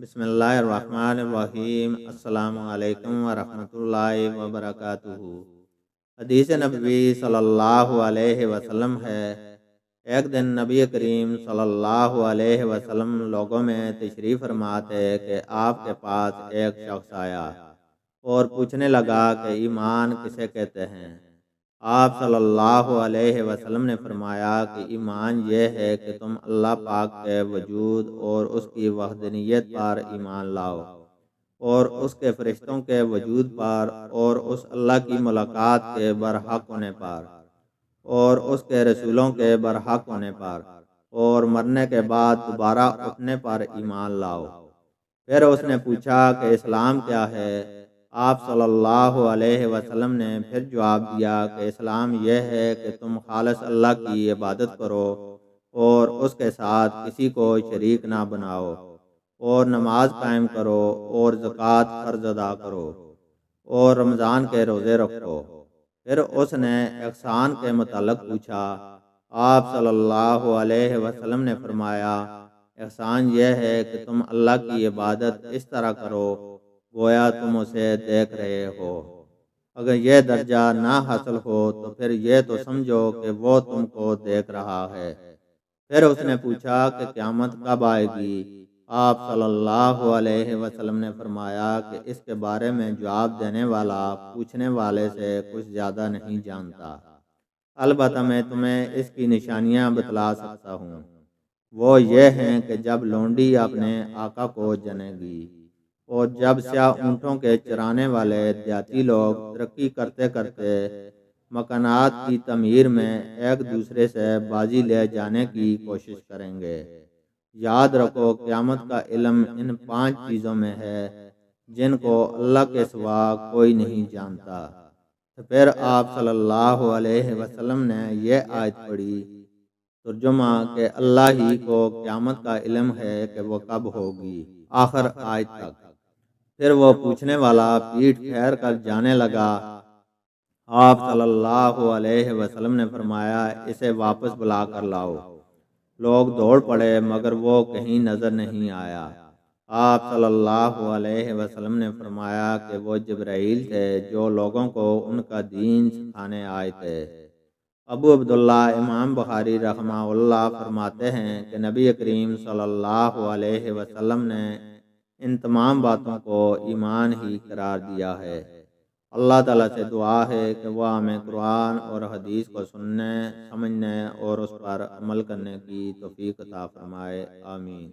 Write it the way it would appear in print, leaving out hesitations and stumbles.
بسم اللہ الرحمن الرحیم۔ السلام علیکم ورحمۃ اللہ وبرکاتہ۔ حدیث نبوی صلی اللہ علیہ وسلم ہے، ایک دن نبی کریم صلی اللہ علیہ وسلم لوگوں میں تشریف فرما تھے کہ آپ کے پاس ایک شخص آیا اور پوچھنے لگا کہ ایمان کسے کہتے ہیں؟ آپ صلی اللہ علیہ وسلم نے فرمایا کہ ایمان یہ ہے کہ تم اللہ پاک کے وجود اور اس کی وحدانیت پر ایمان لاؤ، اور اس کے فرشتوں کے وجود پر، اور اس اللہ کی ملاقات کے برحق ہونے پر، اور اس کے رسولوں کے برحق ہونے پر، اور مرنے کے بعد دوبارہ اٹھنے پر ایمان لاؤ۔ پھر اس نے پوچھا کہ اسلام کیا ہے؟ آپ صلی اللہ علیہ وسلم نے پھر جواب دیا کہ اسلام یہ ہے کہ تم خالص اللہ کی عبادت کرو اور اس کے ساتھ کسی کو شریک نہ بناؤ، اور نماز قائم کرو، اور زکوٰۃ فرض ادا کرو، اور رمضان کے روزے رکھو۔ پھر اس نے احسان کے متعلق پوچھا۔ آپ صلی اللہ علیہ وسلم نے فرمایا، احسان یہ ہے کہ تم اللہ کی عبادت اس طرح کرو گویا تم اسے دیکھ رہے ہو۔ اگر یہ درجہ نہ حاصل ہو تو پھر یہ تو سمجھو کہ وہ تم کو دیکھ رہا ہے۔ پھر اس نے پوچھا کہ قیامت کب آئے گی؟ آپ صلی اللہ علیہ وسلم نے فرمایا کہ اس کے بارے میں جواب دینے والا پوچھنے والے سے کچھ زیادہ نہیں جانتا، البتہ میں تمہیں اس کی نشانیاں بتلا سکتا ہوں۔ وہ یہ ہیں کہ جب لونڈی اپنے آقا کو جنے گی، اور جب سیاہ اونٹوں کے چرانے والے دیہاتی لوگ ترقی کرتے کرتے مکانات کی تعمیر میں ایک دوسرے سے بازی لے جانے کی کوشش کریں گے۔ یاد رکھو، قیامت کا علم ان 5 چیزوں میں ہے جن کو اللہ کے سوا کوئی نہیں جانتا۔ پھر آپ صلی اللہ علیہ وسلم نے یہ آیت پڑھی، ترجمہ کہ اللہ ہی کو قیامت کا علم ہے کہ وہ کب ہوگی، آخر آیت تک۔ پھر وہ پوچھنے والا پیٹھ پھیر کر جانے لگا۔ آپ صلی اللہ علیہ وسلم نے فرمایا، اسے واپس بلا کر لاؤ۔ لوگ دوڑ پڑے مگر وہ کہیں نظر نہیں آیا۔ آپ صلی اللہ علیہ وسلم نے فرمایا کہ وہ جبرائیل تھے جو لوگوں کو ان کا دین سکھانے آئے تھے۔ ابو عبداللہ امام بخاری رحمہ اللہ فرماتے ہیں کہ نبی کریم صلی اللہ علیہ وسلم نے ان تمام باتوں کو ایمان ہی قرار دیا ہے۔ اللہ تعالیٰ سے دعا ہے کہ وہ ہمیں قرآن اور حدیث کو سننے، سمجھنے اور اس پر عمل کرنے کی توفیق عطا فرمائے، آمین۔